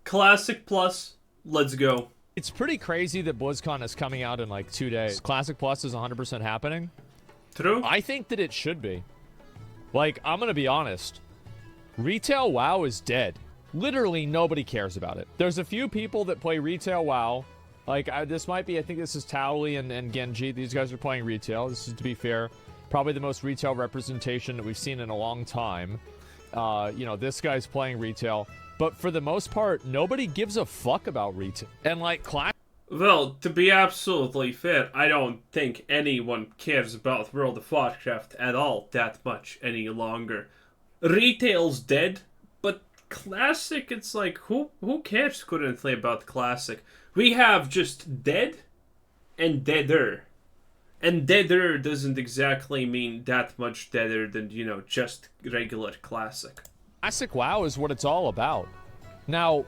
Classic Plus, let's go. It's pretty crazy that BlizzCon is coming out in like 2 days. Classic Plus is 100% happening. True. I think that it should be. Like, I'm gonna be honest. Retail WoW is dead. Literally nobody cares about it. There's a few people that play retail WoW. Like, this might be, I think this is Towley and Genji. These guys are playing retail. This is, to be fair, probably the most retail representation that we've seen in a long time. You know, this guy's playing retail. But for the most part, nobody gives a fuck about retail. And, like, Well, to be absolutely fair, I don't think anyone cares about World of Warcraft at all that much any longer. Retail's dead, but Classic, it's like, who cares currently about Classic? We have just dead and deader. And deader doesn't exactly mean that much deader than, you know, just regular Classic. Classic WoW is what it's all about. Now,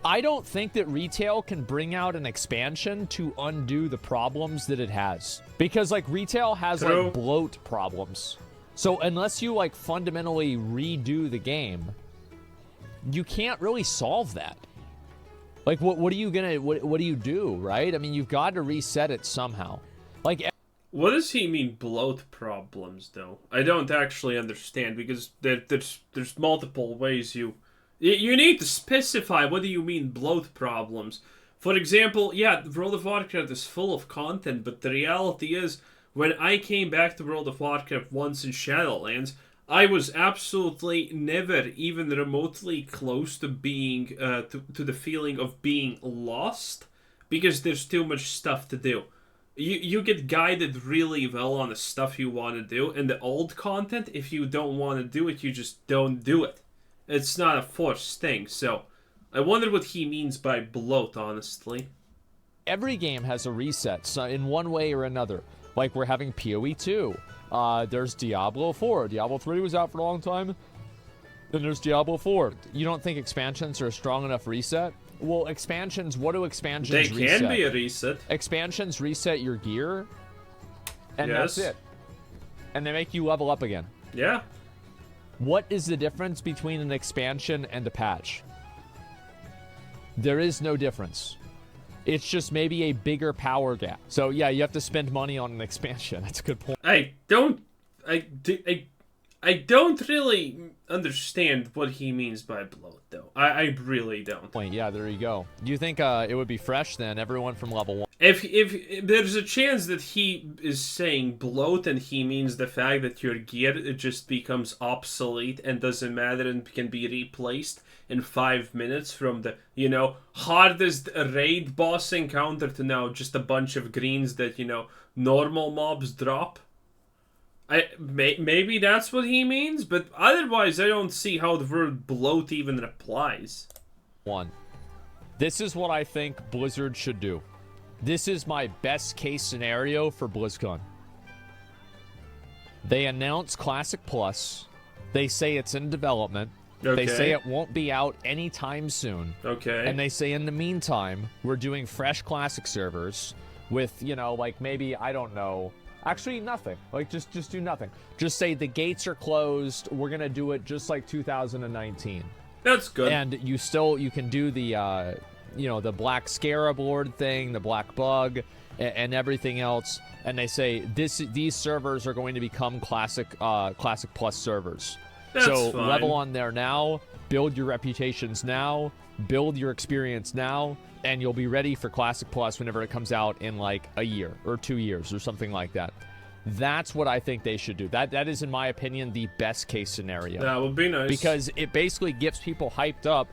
I don't think that retail can bring out an expansion to undo the problems that it has. Because, like, retail has, True. like, bloat problems. So unless you, like, fundamentally redo the game, you can't really solve that. Like, what are you gonna, what do you do, right? I mean, you've got to reset it somehow. Like, What does he mean, bloat problems, though? I don't actually understand, because there's multiple ways you need to specify what do you mean bloat problems. For example, yeah, World of Warcraft is full of content, but the reality is, when I came back to World of Warcraft once in Shadowlands, I was absolutely never even remotely close to being, to the feeling of being lost, because there's too much stuff to do. You get guided really well on the stuff you want to do, and the old content, if you don't want to do it, you just don't do it. It's not a forced thing, so I wonder what he means by bloat, honestly. every game has a reset, so in one way or another. Like, we're having PoE 2. There's Diablo 4. Diablo 3 was out for a long time. Then there's Diablo 4. You don't think expansions are a strong enough reset? Well, expansions, what do expansions reset? They can be a reset. Expansions reset your gear, and Yes. that's it. And they make you level up again. Yeah. What is the difference between an expansion and a patch? There is no difference. It's just maybe a bigger power gap. So yeah, you have to spend money on an expansion. That's a good point. I don't really understand what he means by bloat, though. I really don't. Yeah, there you go. Do you think it would be fresh then? Everyone from level 1. If there's a chance that he is saying bloat and he means the fact that your gear just becomes obsolete and doesn't matter and can be replaced in 5 minutes from the, you know, hardest raid boss encounter to now just a bunch of greens that, you know, normal mobs drop. Maybe that's what he means, but otherwise I don't see how the word bloat even applies. 1. This is what I think Blizzard should do. This is my best case scenario for BlizzCon. They announce Classic Plus. They say it's in development. Okay. They say it won't be out anytime soon. Okay. And they say in the meantime, we're doing fresh Classic servers with, you know, like maybe, I don't know. Actually, nothing. Like, just do nothing. Just say the gates are closed. We're going to do it just like 2019. That's good. And you can do the, you know, the black scarab lord thing, the black bug, and everything else. And they say these servers are going to become Classic Plus servers. That's so fine. level on there now, build your reputations now, build your experience now, and you'll be ready for Classic Plus whenever it comes out in like a year or 2 years or something like that. That's what I think they should do. That is, in my opinion, the best case scenario. That would be nice. Because it basically gets people hyped up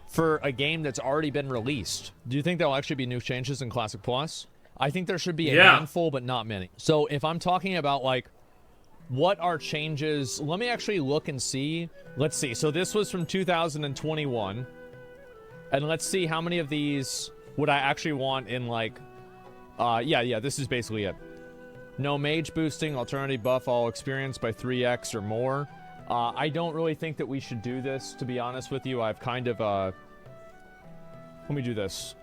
for a game that's already been released. Do you think there'll actually be new changes in Classic Plus? I think there should be a handful, but not many. So if I'm talking about, like, what are changes? Let me actually look and see. Let's see. So this was from 2021. And let's see how many of these would I actually want in, like... yeah, this is basically it. No mage boosting, alternative buff all experience by 3x or more. I don't really think that we should do this, to be honest with you. I've kind of, let me do this.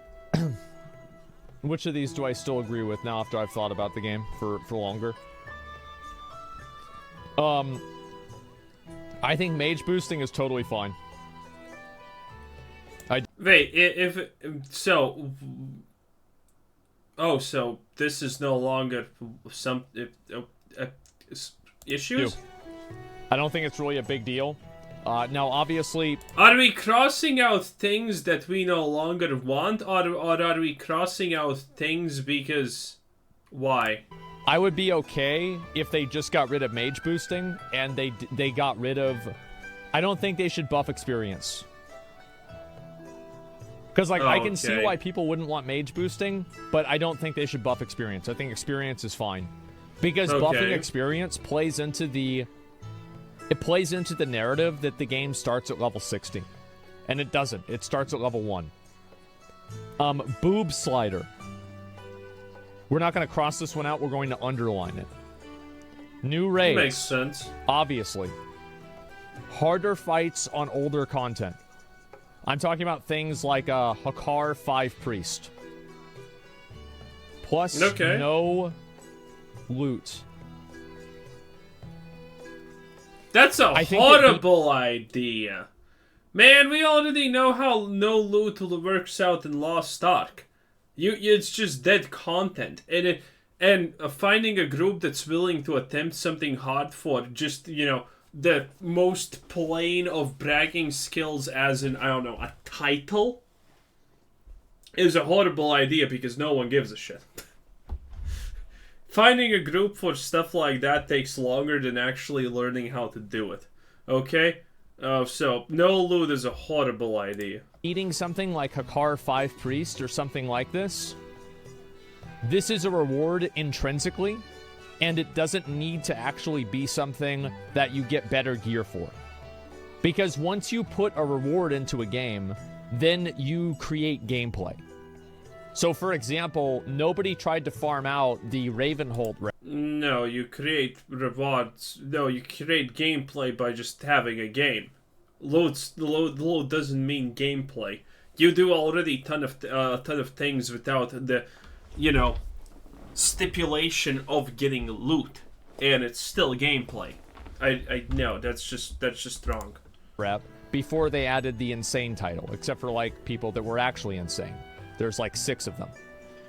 Which of these do I still agree with now after I've thought about the game for longer? I think mage boosting is totally fine. Wait, if so, oh, so this is no longer some uh, do. issues. I don't think it's really a big deal. Now, obviously, Are we crossing out things that we no longer want, or are we crossing out things because why? I would be okay if they just got rid of mage boosting and they got rid of. I don't think they should buff experience. Because, like, I can see why people wouldn't want mage boosting, but I don't think they should buff experience. I think experience is fine. Because buffing experience plays into the... It plays into the narrative that the game starts at level 60. And it doesn't. It starts at level 1. Boob slider. We're not going to cross this one out. We're going to underline it. New raids. Makes sense. Obviously. Harder fights on older content. I'm talking about things like Hakar 5 Priest. Plus no loot. That's a horrible idea. Man, we already know how no loot works out in Lost Ark. It's just dead content. And finding a group that's willing to attempt something hard for just, the most plain of bragging skills as in, I don't know, a title is a horrible idea because no one gives a shit. Finding a group for stuff like that takes longer than actually learning how to do it. Okay? So, no loot is a horrible idea. Eating something like Hakar 5 Priest or something like this, this is a reward intrinsically, and it doesn't need to actually be something that you get better gear for. Because once you put a reward into a game, then you create gameplay. So, for example, nobody tried to farm out the Ravenhold. No, you create rewards. No, you create gameplay by just having a game. Loot doesn't mean gameplay. You do already a ton of things without the, stipulation of getting loot, and it's still gameplay. I know that's just wrong. Rep before they added the insane title, except for like people that were actually insane. There's like 6 of them.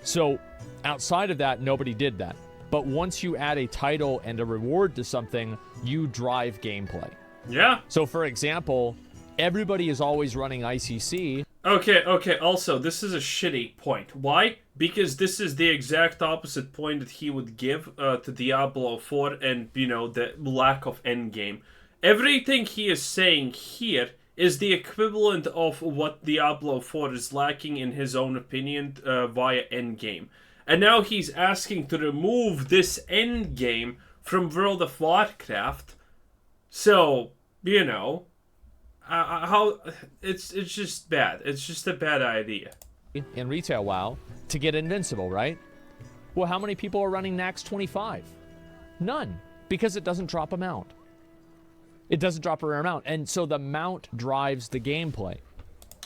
So outside of that, nobody did that. But once you add a title and a reward to something, you drive gameplay. Yeah. So for example, everybody is always running ICC. Okay, also, this is a shitty point. Why? Because this is the exact opposite point that he would give to Diablo 4 and, the lack of endgame. Everything he is saying here is the equivalent of what Diablo 4 is lacking in his own opinion via endgame. And now he's asking to remove this endgame from World of Warcraft. So, how it's just bad. It's just a bad idea. In retail WoW to get invincible, right? Well, how many people are running Nax 25? None, because it doesn't drop a mount. It doesn't drop a rare mount, and so the mount drives the gameplay.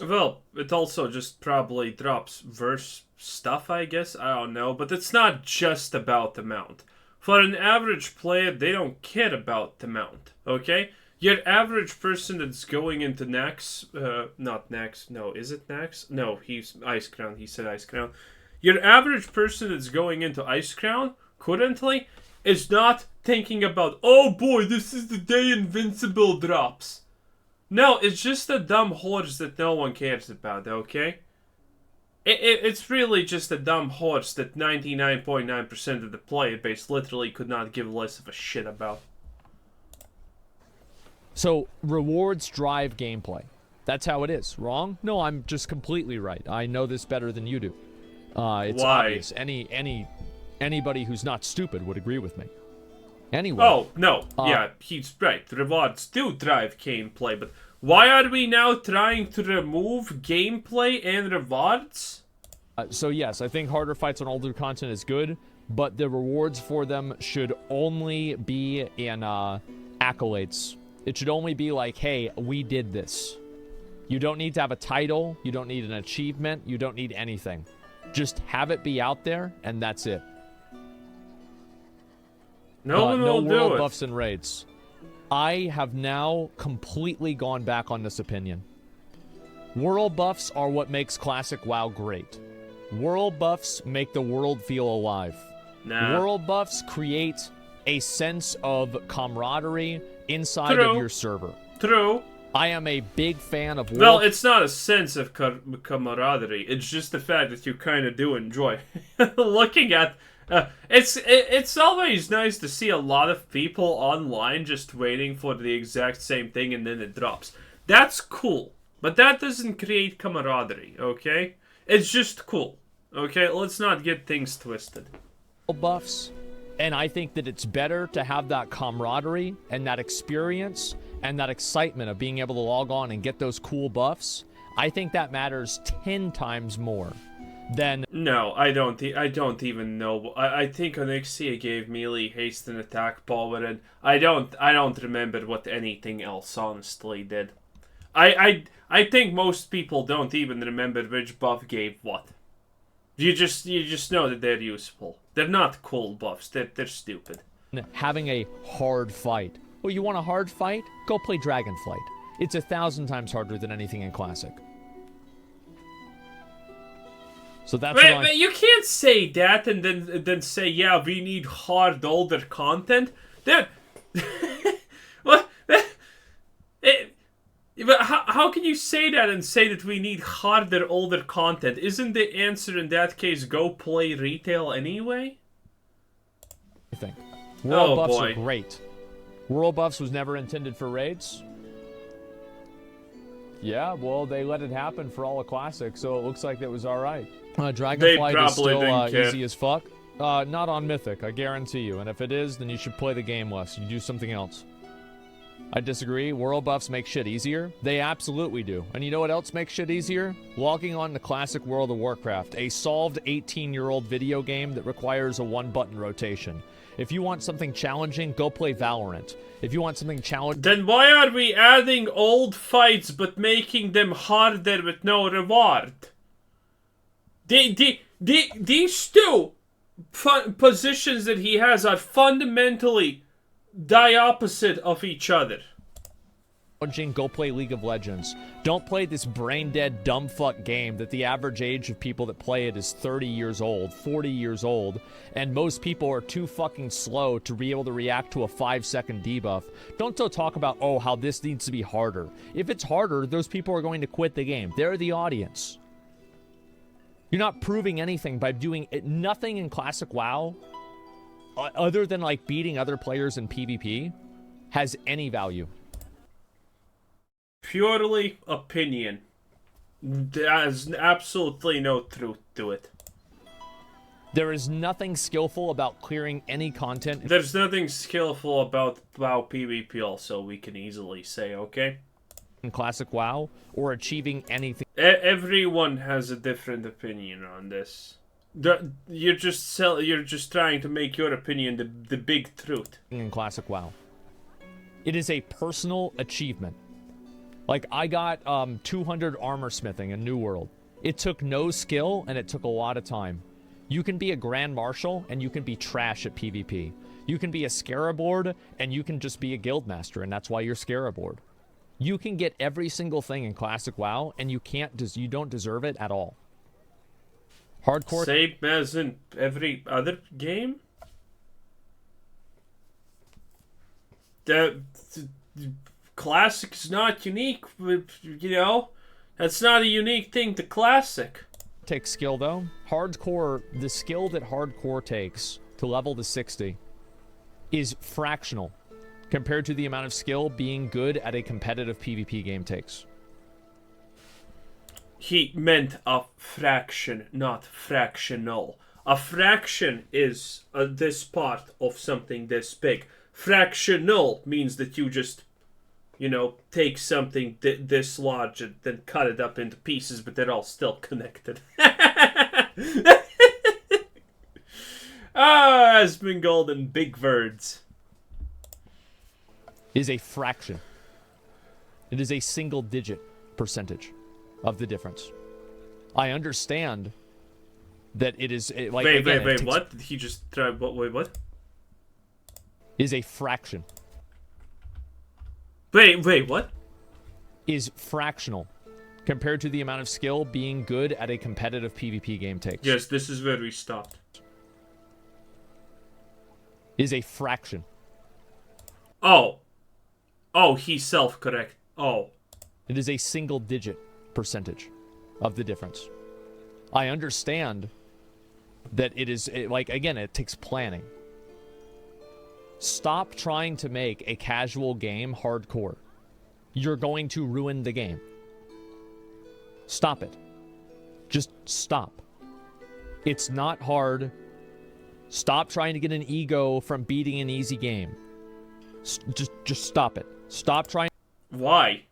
Well, it also just probably drops verse stuff, I guess. I don't know, but it's not just about the mount. For an average player, they don't care about the mount, okay? Your average person that's going into Nax, not Nax, no, is it Nax? No, he's Ice Crown, he said Ice Crown. Your average person that's going into Ice Crown, currently, is not thinking about, oh boy, this is the day Invincible drops. No, it's just a dumb horse that no one cares about, okay? It's really just a dumb horse that 99.9% of the player base literally could not give less of a shit about. So, rewards drive gameplay. That's how it is. Wrong? No, I'm just completely right. I know this better than you do. It's obvious. Anybody who's not stupid would agree with me. Anyway. Oh, no. Yeah, he's right. Rewards do drive gameplay, but why are we now trying to remove gameplay and rewards? So yes, I think harder fights on older content is good, but the rewards for them should only be in accolades. It should only be like, hey, we did this. You don't need to have a title. You don't need an achievement. You don't need anything. Just have it be out there, and that's it. No world buffs and raids. I have now completely gone back on this opinion. World buffs are what makes Classic WoW great. World buffs make the world feel alive. Nah. World buffs create a sense of camaraderie inside of your server. True. I am a big fan of Well, it's not a sense of camaraderie. It's just the fact that you kind of do enjoy looking at. It's always nice to see a lot of people online just waiting for the exact same thing and then it drops. That's cool, but that doesn't create camaraderie. Okay, it's just cool. Okay, let's not get things twisted. Buffs, and I think that it's better to have that camaraderie and that experience and that excitement of being able to log on and get those cool buffs. I think that matters 10 times more than... No, I don't even know. I think Onyxia gave melee, haste, and attack power, and I don't remember what anything else honestly did. I think most people don't even remember which buff gave what. You just know that they're useful. They're not cool buffs. They're stupid. Having a hard fight. Oh, you want a hard fight? Go play Dragonflight. It's 1,000 times harder than anything in Classic. So that's but you can't say that and then say, yeah, we need hard older content. That what? But how can you say that and say that we need harder older content? Isn't the answer in that case go play retail anyway? I think world buffs are great. World buffs was never intended for raids. Yeah, well, they let it happen for all of Classic, so it looks like it was alright. Dragonflight is still easy as fuck. Not on Mythic, I guarantee you. And if it is, then you should play the game less. You do something else. I disagree. World buffs make shit easier. They absolutely do. And you know what else makes shit easier? Logging on to Classic World of Warcraft, a solved 18-year-old video game that requires a one-button rotation. If you want something challenging, go play Valorant. If you want something challenging... Then why are we adding old fights but making them harder with no reward? These two positions that he has are fundamentally the opposite of each other. Go play League of Legends. Don't play this brain-dead, dumb-fuck game that the average age of people that play it is 30 years old, 40 years old, and most people are too fucking slow to be able to react to a 5-second debuff. Don't talk about, oh, how this needs to be harder. If it's harder, those people are going to quit the game. They're the audience. You're not proving anything by doing nothing in Classic WoW other than, like, beating other players in PvP has any value. Purely opinion. There's absolutely no truth to it. There is nothing skillful about clearing any content. There's nothing skillful about WoW PvP also, we can easily say, okay? In Classic WoW, or achieving anything. Everyone has a different opinion on this. You're just trying to make your opinion the big truth. In Classic WoW. It is a personal achievement. Like, I got 200 armor smithing in New World. It took no skill, and it took a lot of time. You can be a Grand Marshal, and you can be trash at PvP. You can be a Scarabord, and you can just be a Guildmaster, and that's why you're Scarabord. You can get every single thing in Classic WoW, and you don't deserve it at all. Hardcore... Same as in every other game? Classic is not unique, you know? That's not a unique thing to Classic. Takes skill, though. Hardcore, the skill that Hardcore takes to level to 60 is fractional compared to the amount of skill being good at a competitive PvP game takes. He meant a fraction, not fractional. A fraction is this part of something this big. Fractional means that you just, you know, take something this large and then cut it up into pieces, but they're all still connected. Asmongold and big words. Is a fraction. It is a single-digit percentage of the difference. I understand that it is like. Wait, what? Did he just try? Wait, what? Is a fraction. Wait, what? Is fractional compared to the amount of skill being good at a competitive PvP game takes. Yes, this is where we stopped. Is a fraction. Oh, he's self-correct. Oh. It is a single-digit percentage of the difference. I understand that it is, again, it takes planning. Stop trying to make a casual game hardcore. You're going to ruin the game. Stop it. Just stop. It's not hard. Stop trying to get an ego from beating an easy game. Just stop it. Stop trying. Why?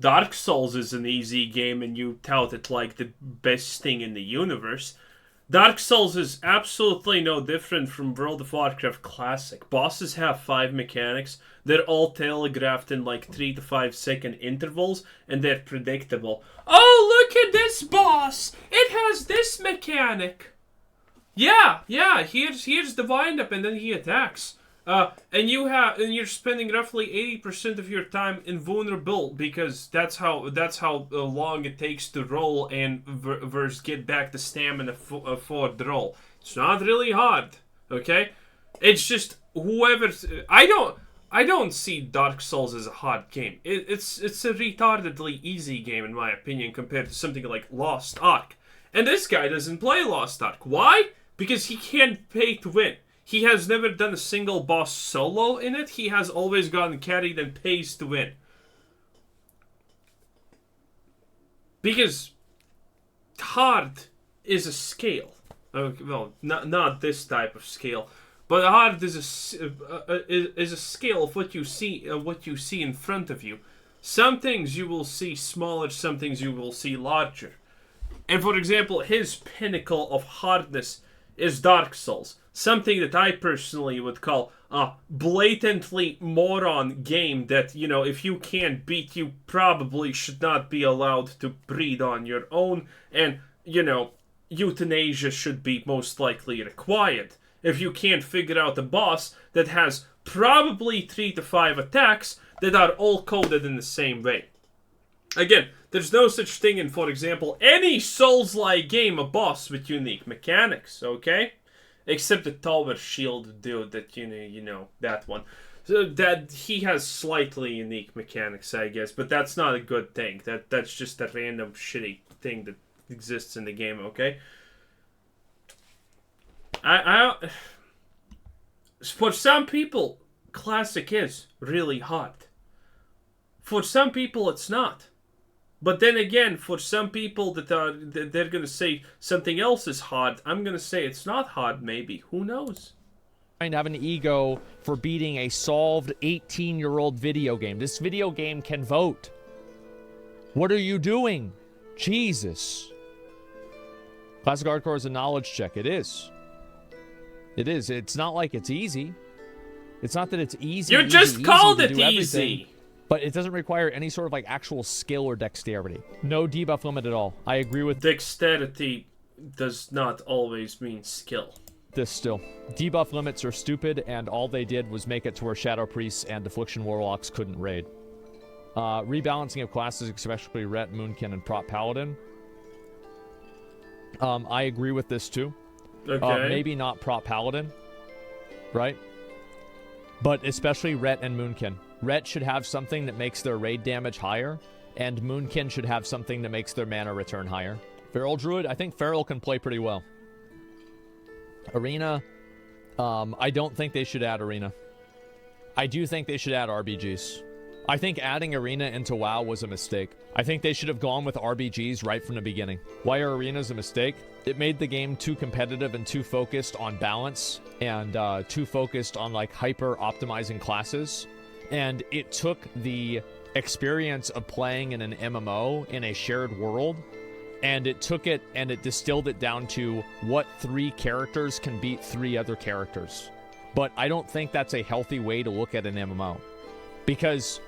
Dark Souls is an easy game and you tout it like the best thing in the universe. Dark Souls is absolutely no different from World of Warcraft Classic. Bosses have 5 mechanics. They're all telegraphed in like 3 to 5 second intervals, and they're predictable. Oh, look at this boss! It has this mechanic! Yeah, here's the wind-up, and then he attacks. And you're spending roughly 80% of your time invulnerable because that's how long it takes to roll and versus get back the stamina for the roll. It's not really hard, okay? It's just whoever. I don't see Dark Souls as a hard game. It's a retardedly easy game in my opinion compared to something like Lost Ark. And this guy doesn't play Lost Ark. Why? Because he can't pay to win. He has never done a single boss solo in it. He has always gotten carried and pays to win. Because hard is a scale. Well, not this type of scale, but hard is a scale of what you see in front of you. Some things you will see smaller, some things you will see larger. And for example, his pinnacle of hardness is Dark Souls. Something that I personally would call a blatantly moron game that, you know, if you can't beat, you probably should not be allowed to breed on your own. And, you know, euthanasia should be most likely required. If you can't figure out a boss that has probably 3 to 5 attacks that are all coded in the same way. Again, there's no such thing in, for example, any Souls-like game, a boss with unique mechanics, okay? Except the Tower Shield dude that, you know, that one. So that he has slightly unique mechanics, I guess, but that's not a good thing. That's just a random shitty thing that exists in the game, okay? For some people, Classic is really hard. For some people, it's not. But then again, for some people they're gonna say something else is hard, I'm gonna say it's not hard. Maybe, who knows? Trying to have an ego for beating a solved 18-year-old video game. This video game can vote. What are you doing? Jesus. Classic Hardcore is a knowledge check. It is. It is. It's not like it's easy. It's not that it's easy. You just called it easy. But it doesn't require any sort of like actual skill or dexterity. No debuff limit at all. I agree with dexterity does not always mean skill. This still. Debuff limits are stupid, and all they did was make it to where Shadow Priests and Affliction Warlocks couldn't raid. Rebalancing of classes, especially Ret, Moonkin, and Prop Paladin. I agree with this too. Okay. Maybe not Prop Paladin, right? But especially Ret and Moonkin. Ret should have something that makes their raid damage higher, and Moonkin should have something that makes their mana return higher. Feral Druid, I think Feral can play pretty well. Arena, I don't think they should add Arena. I do think they should add RBGs. I think adding Arena into WoW was a mistake. I think they should have gone with RBGs right from the beginning. Why are Arenas a mistake? It made the game too competitive and too focused on balance, and too focused on like hyper optimizing classes. And it took the experience of playing in an MMO in a shared world, and it took it and it distilled it down to what 3 characters can beat 3 other characters. But I don't think that's a healthy way to look at an MMO. Because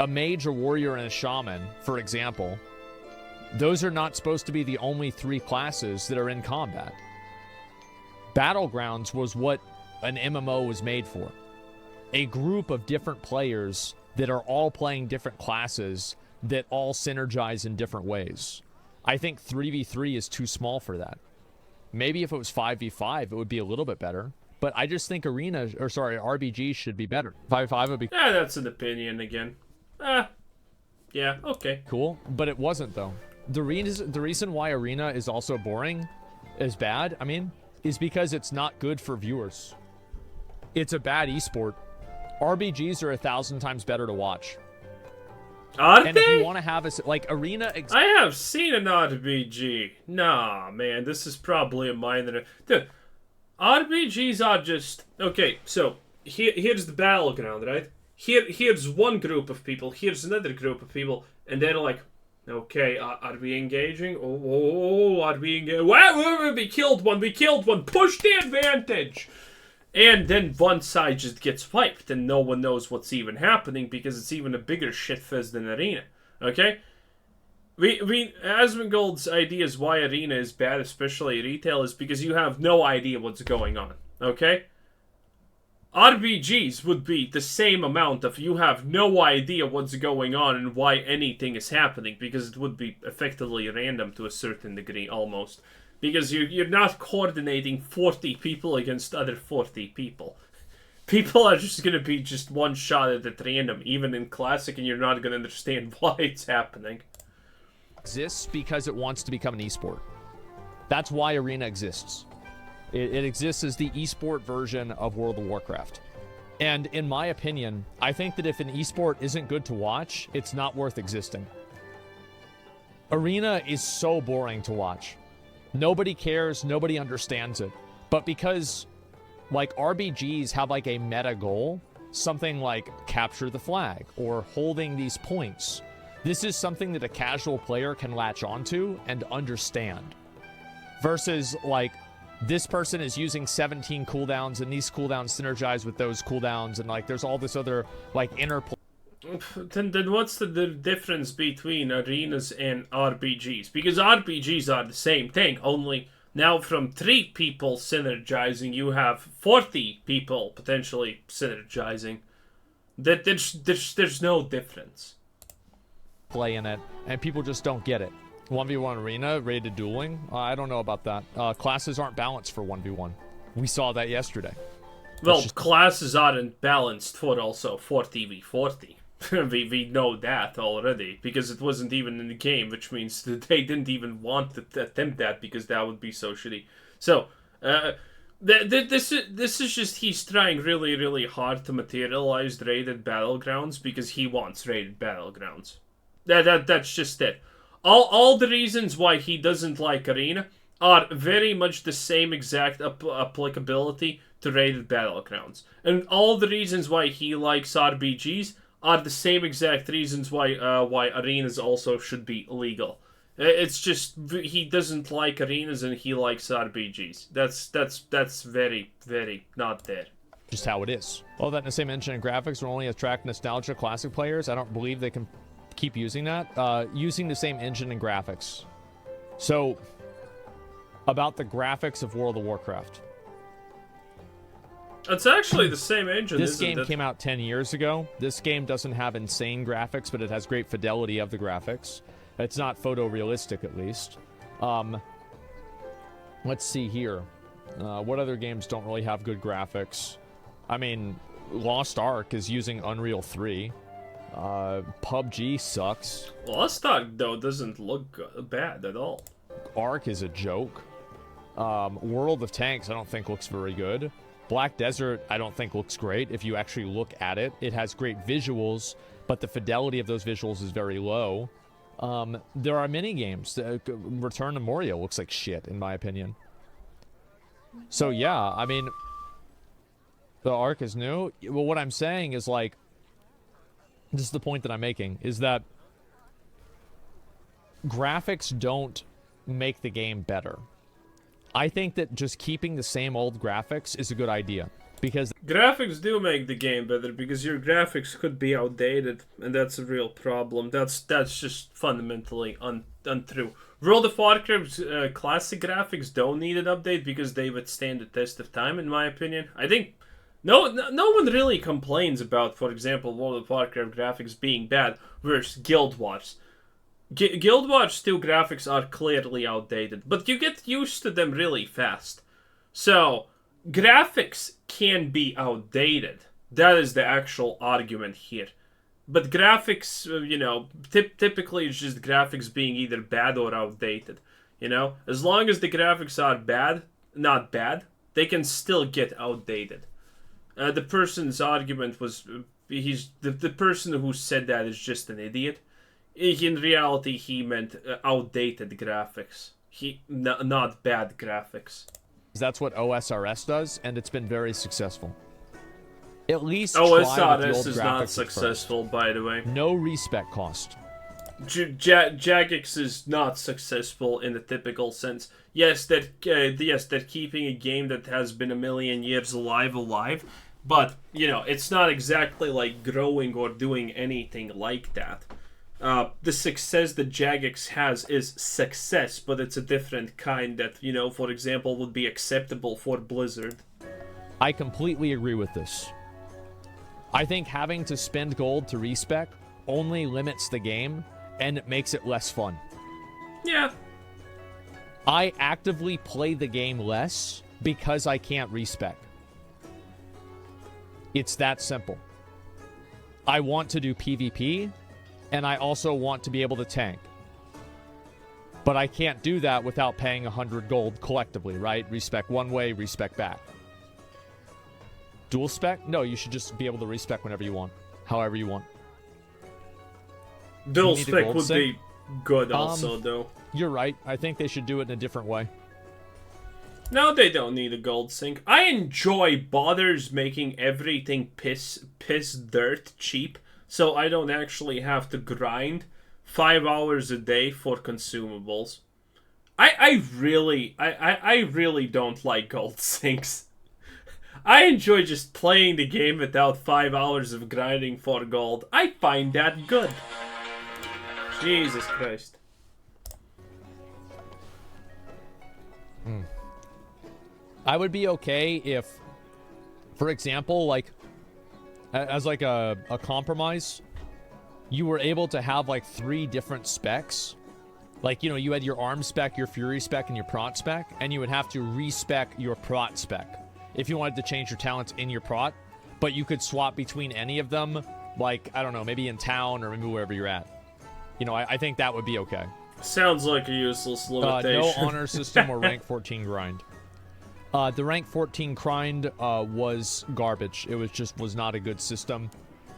a mage, a warrior, and a shaman, for example, those are not supposed to be the only 3 classes that are in combat. Battlegrounds was what an MMO was made for. A group of different players that are all playing different classes that all synergize in different ways. I think 3v3 is too small for that. Maybe if it was 5v5, it would be a little bit better. But I just think RBG should be better. 5v5 would be... Yeah, that's an opinion again. Yeah, okay. Cool, but it wasn't, though. The reason why Arena is also boring, is bad, is because it's not good for viewers. It's a bad esport. RBGs are 1,000 times better to watch. Are and they? If you want to have a Arena, I have seen an RBG. Nah, man, this is probably a minor. Dude, RBGs are just okay. So here's the battleground, right? Here's one group of people. Here's another group of people, and they're like, okay, are we engaging? Oh, are we engaging? Well, we killed one. We killed one. Push the advantage. And then one side just gets wiped, and no one knows what's even happening because it's even a bigger shitfest than Arena. Okay? Asmongold's idea is why Arena is bad, especially retail, is because you have no idea what's going on. Okay? RBGs would be the same amount of you have no idea what's going on and why anything is happening, because it would be effectively random to a certain degree, almost. Because you're not coordinating 40 people against other 40 people. People are just going to be just one shot at random, even in Classic, and you're not going to understand why it's happening. Exists because it wants to become an esport. That's why Arena exists. It exists as the esport version of World of Warcraft. And in my opinion, I think that if an esport isn't good to watch, it's not worth existing. Arena is so boring to watch. Nobody cares, nobody understands it. But because, like, RBGs have, like, a meta goal, something like capture the flag, or holding these points, this is something that a casual player can latch onto and understand. Versus, like, this person is using 17 cooldowns, and these cooldowns synergize with those cooldowns, and, like, there's all this other, like, interplay. Then what's the difference between arenas and RPGs? Because RPGs are the same thing, only now from 3 people synergizing, you have 40 people potentially synergizing. There's no difference. Play in it, and people just don't get it. 1v1 arena, rated dueling? I don't know about that. Classes aren't balanced for 1v1. We saw that yesterday. Well, classes aren't balanced for also 40v40. we know that already, because it wasn't even in the game, which means that they didn't even want to attempt that, because that would be so shitty. So, this is just, he's trying really, really hard to materialize rated battlegrounds, because he wants rated battlegrounds. That's just it. All the reasons why he doesn't like Arena are very much the same exact applicability to rated battlegrounds. And all the reasons why he likes RBGs are the same exact reasons why arenas also should be illegal. It's just he doesn't like arenas and he likes RBGs. That's very, very not there. Just how it is. All that in the same engine and graphics will only attract nostalgia classic players. I don't believe they can keep using that. Using the same engine and graphics. So, about the graphics of World of Warcraft. It's actually the same engine, This game came out 10 years ago. This game doesn't have insane graphics, but it has great fidelity of the graphics. It's not photorealistic, at least. Let's see here. What other games don't really have good graphics? I mean, Lost Ark is using Unreal 3. PUBG sucks. Lost Ark, though, doesn't look bad at all. Ark is a joke. World of Tanks, I don't think looks very good. Black Desert, I don't think looks great if you actually look at it. It has great visuals, but the fidelity of those visuals is very low. There are many games. Return to Moria looks like shit, in my opinion. So, yeah, I mean, the Ark is new. Well, what I'm saying is, like, this is the point that I'm making, is that graphics don't make the game better. I think that just keeping the same old graphics is a good idea, because graphics do make the game better, because your graphics could be outdated, and that's a real problem. That's just fundamentally untrue. World of Warcraft's classic graphics don't need an update because they withstand the test of time, in my opinion. I think No one really complains about, for example, World of Warcraft graphics being bad versus Guild Wars. Guild Wars 2 graphics are clearly outdated, but you get used to them really fast. So, graphics can be outdated. That is the actual argument here. But graphics, typically it's just graphics being either bad or outdated. As long as the graphics are not bad, they can still get outdated. The person's argument was, the person who said that is just an idiot. In reality, he meant outdated graphics. Not bad graphics. That's what OSRS does, and it's been very successful. At least OSRS is not successful, by the way. No respec cost. Jagex is not successful in the typical sense. Yes, they're keeping a game that has been a million years alive, but it's not exactly like growing or doing anything like that. The success that Jagex has is success, but it's a different kind that, for example, would be acceptable for Blizzard. I completely agree with this. I think having to spend gold to respec only limits the game, and it makes it less fun. Yeah. I actively play the game less because I can't respec. It's that simple. I want to do PvP, and I also want to be able to tank. But I can't do that without paying 100 gold collectively, right? Respec one way, respec back. Dual spec? No, you should just be able to respec whenever you want. However you want. Dual spec would be good also, though. You're right. I think they should do it in a different way. No, they don't need a gold sync. I enjoy bothers making everything piss dirt cheap, so I don't actually have to grind 5 hours a day for consumables. I really don't like gold syncs. I enjoy just playing the game without 5 hours of grinding for gold. I find that good. Jesus Christ. I would be okay if, for example, like, as like a compromise, you were able to have like 3 different specs. Like, you had your arm spec, your fury spec, and your prot spec, and you would have to respec your prot spec if you wanted to change your talents in your prot, but you could swap between any of them, like, I don't know, maybe in town or maybe wherever you're at. I think that would be okay. Sounds like a useless limitation. No honor system or rank 14 grind. The rank 14 grind was garbage. It was not a good system.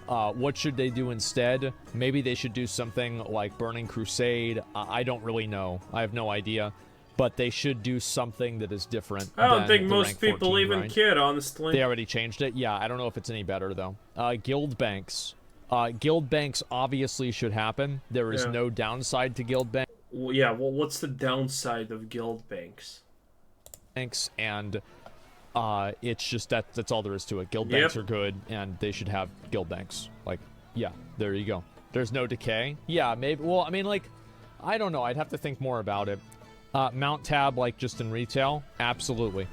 What should they do instead? Maybe they should do something like Burning Crusade. I don't really know. I have no idea. But they should do something that is different. I don't think most people even care, honestly. They already changed it? Yeah, I don't know if it's any better, though. Guild banks. Guild banks obviously should happen. There is no downside to guild banks. Well, yeah, well, what's the downside of guild banks? And it's just that's all there is to it. Guild banks are good, and they should have guild banks. Like, yeah, there you go. There's no decay. Yeah, maybe. Well, I mean, like, I don't know. I'd have to think more about it. Mount tab, like, just in retail? Absolutely.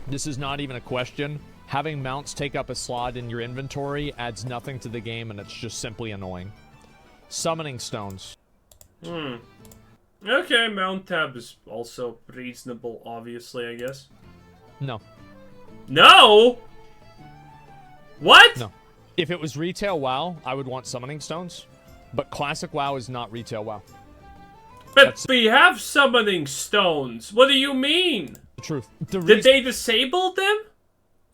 This is not even a question. Having mounts take up a slot in your inventory adds nothing to the game, and it's just simply annoying. Summoning stones. Okay, mount tab is also reasonable, obviously, I guess. No. No? What? No. If it was retail WoW, I would want summoning stones. But classic WoW is not retail WoW. But we have summoning stones. What do you mean? The truth. Did they disable them?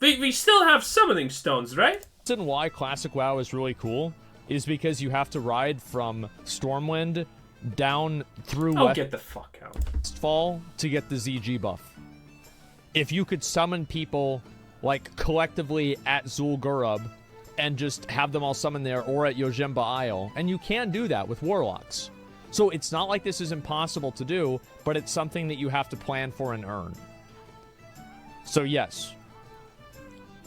We still have summoning stones, right? The reason why classic WoW is really cool is because you have to ride from Stormwind down through get the fuck out. Westfall to get the ZG buff. If you could summon people, like, collectively at Zul'Gurub and just have them all summon there, or at Yojimba Isle, and you can do that with Warlocks. So it's not like this is impossible to do, but it's something that you have to plan for and earn. So yes.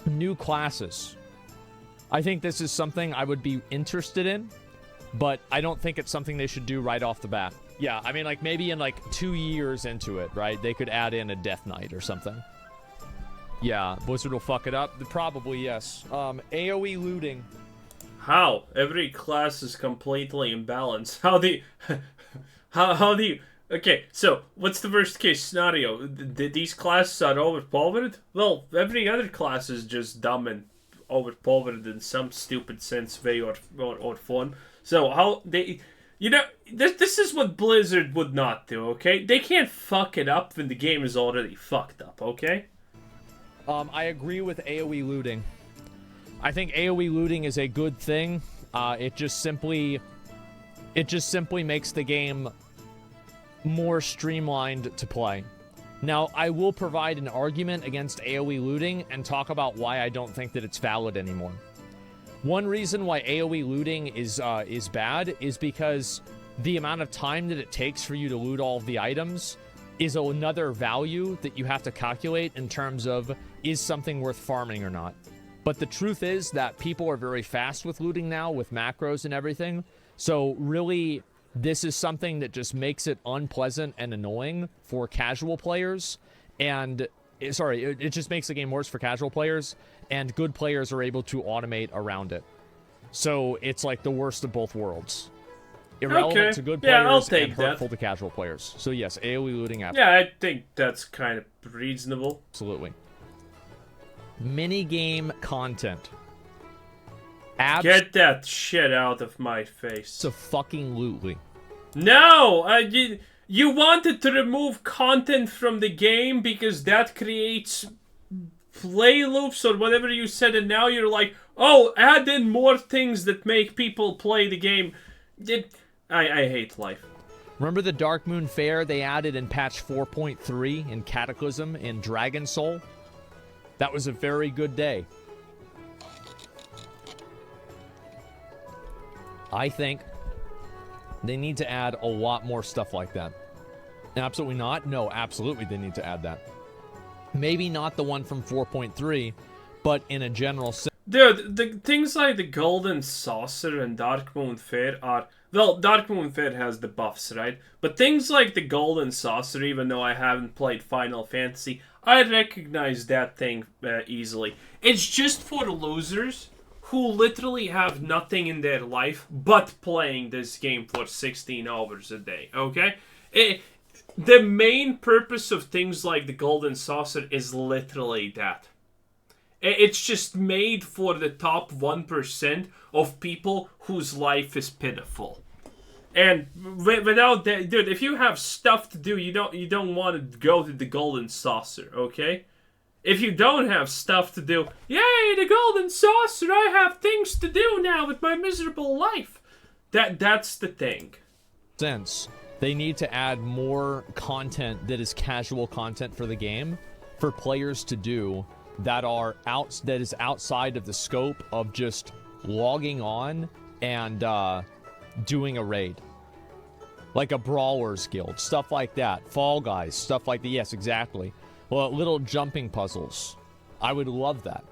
New classes. I think this is something I would be interested in, but I don't think it's something they should do right off the bat. Yeah, I mean, like, maybe in, like, 2 years into it, right? They could add in a Death Knight or something. Yeah, Blizzard will fuck it up. Probably, yes. AoE looting. How? Every class is completely imbalanced. How do you... how do you... Okay, so, what's the worst case scenario? These classes are overpowered? Well, every other class is just dumb and overpowered in some stupid sense, way or form. So, how they... You know, this is what Blizzard would not do, okay? They can't fuck it up when the game is already fucked up, okay? I agree with AoE looting. I think AoE looting is a good thing. It just simply makes the game more streamlined to play. Now, I will provide an argument against AoE looting and talk about why I don't think that it's valid anymore. One reason why AoE looting is bad is because the amount of time that it takes for you to loot all of the items is another value that you have to calculate in terms of, is something worth farming or not. But the truth is that people are very fast with looting now, with macros and everything. So really, this is something that just makes it unpleasant and annoying for casual players. And, sorry, it just makes the game worse for casual players. And good players are able to automate around it. So it's like the worst of both worlds. Irrelevant to good players and hurtful to casual players. So yes, AoE looting app. Yeah, I think that's kind of reasonable. Absolutely. Minigame content. Get that shit out of my face. So fucking lootly. No! You wanted to remove content from the game because that creates play loops or whatever you said, and now you're like, oh, add in more things that make people play the game. I hate life. Remember the Dark Moon Fair they added in patch 4.3 in Cataclysm in Dragon Soul? That was a very good day. I think they need to add a lot more stuff like that. Absolutely not. No, absolutely they need to add that. Maybe not the one from 4.3, but in a general sense. Dude, the things like the Golden Saucer and Dark Moon Fair are... Well, Dark Moon Fair has the buffs, right? But things like the Golden Saucer, even though I haven't played Final Fantasy, I recognize that thing easily. It's just for losers who literally have nothing in their life but playing this game for 16 hours a day, okay? The main purpose of things like the Golden Saucer is literally that. It's just made for the top 1% of people whose life is pitiful. And without that, dude, if you have stuff to do, you don't want to go to the Golden Saucer, okay? If you don't have stuff to do, yay, the Golden Saucer, I have things to do now with my miserable life. That's the thing. Sense. They need to add more content that is casual content for the game for players to do that is outside of the scope of just logging on and doing a raid. Like a Brawlers Guild, stuff like that. Fall Guys, stuff like that. Yes, exactly. Well, little jumping puzzles. I would love that.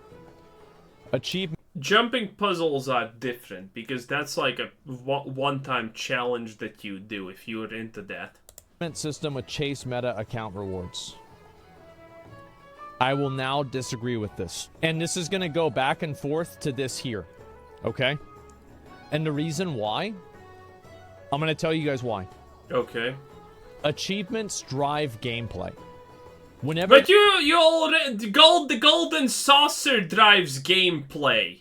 Achievement. Jumping puzzles are different because that's like a one-time challenge that you do if you're into that. System with chase meta account rewards. I will now disagree with this. And this is going to go back and forth to this here. Okay? And the reason why, I'm going to tell you guys why. Okay. Achievements drive gameplay. Whenever... But you already... The Golden Saucer drives gameplay.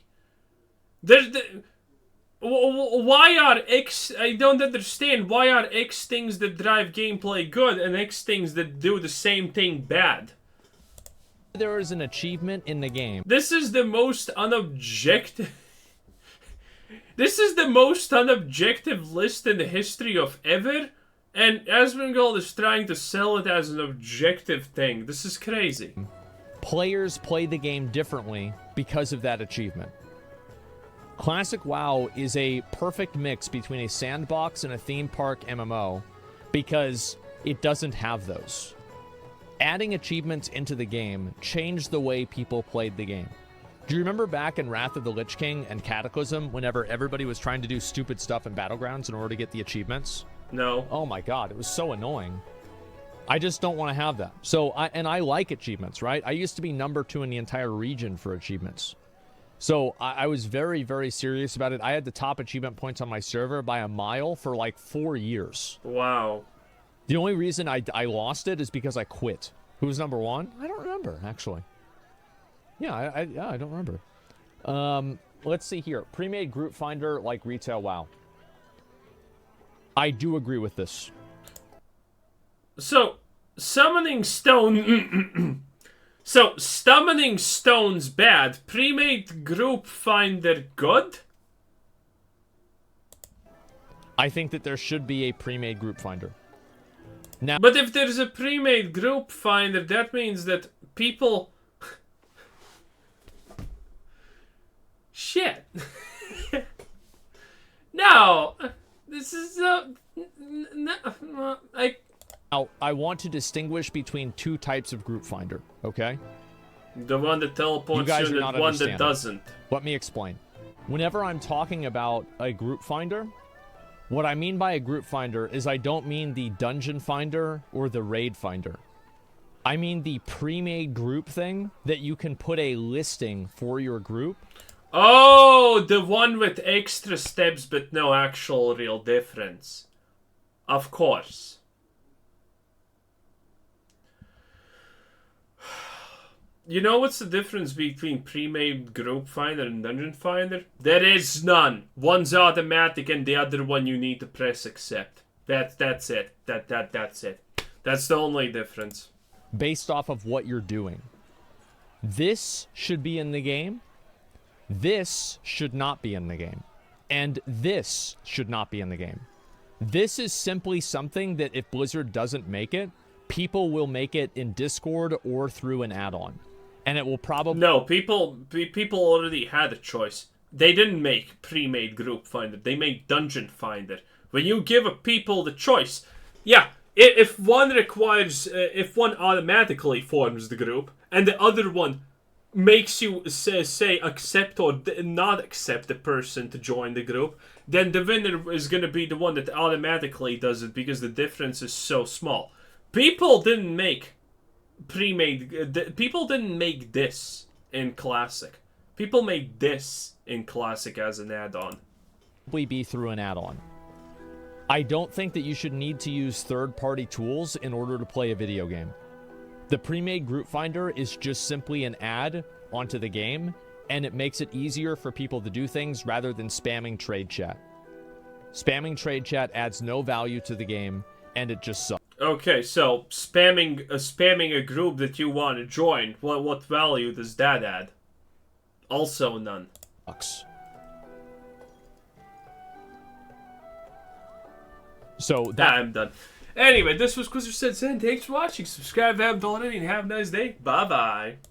Why are X... I don't understand. Why are X things that drive gameplay good and X things that do the same thing bad? There is an achievement in the game. This is the most unobjective... This is the most unobjective list in the history of ever, and Asmongold is trying to sell it as an objective thing. This is crazy. Players play the game differently because of that achievement. Classic WoW is a perfect mix between a sandbox and a theme park MMO because it doesn't have those. Adding achievements into the game changed the way people played the game. Do you remember back in Wrath of the Lich King and Cataclysm whenever everybody was trying to do stupid stuff in Battlegrounds in order to get the achievements? No. Oh my god, it was so annoying. I just don't want to have that. So, I like achievements, right? I used to be number 2 in the entire region for achievements. So I was very, very serious about it. I had the top achievement points on my server by a mile for like 4 years. Wow. The only reason I lost it is because I quit. Who was number 1? I don't remember, actually. Yeah, I don't remember. Let's see here. Pre-made group finder like retail WoW. I do agree with this. So, summoning stone... So, summoning stone's bad. Pre-made group finder good? I think that there should be a pre-made group finder. Now, but if there's a pre-made group finder, that means that people... Shit. No. This is... I want to distinguish between 2 types of group finder, okay? The one that teleports you and the one that doesn't. Let me explain. Whenever I'm talking about a group finder, what I mean by a group finder is I don't mean the dungeon finder or the raid finder. I mean the pre-made group thing that you can put a listing for your group. Oh, the one with extra steps but no actual real difference. Of course. You know what's the difference between pre-made group finder and dungeon finder? There is none. One's automatic and the other one you need to press accept. That's it. That's it. That's the only difference. Based off of what you're doing. This should be in the game. This should not be in the game. And this should not be in the game. This is simply something that if Blizzard doesn't make it, people will make it in Discord or through an add-on. And it will probably... No, people already had a choice. They didn't make pre-made group finder. They made dungeon finder. When you give a people the choice, yeah, if one requires, if one automatically forms the group, and the other one makes you say accept or not accept the person to join the group, then the winner is going to be the one that automatically does it because the difference is so small. People didn't make people didn't make this in Classic. People made this in Classic as an add-on. Be through an add-on. I don't think that you should need to use third-party tools in order to play a video game. The pre-made group finder is just simply an add onto the game, and it makes it easier for people to do things rather than spamming trade chat. Spamming trade chat adds no value to the game, and it just sucks. Okay, so spamming a group that you want to join, what value does that add? Also none. So that I'm done. Anyway, this was Quizzer Said Zen. Thanks for watching. Subscribe if you haven't already, and have a nice day. Bye-bye.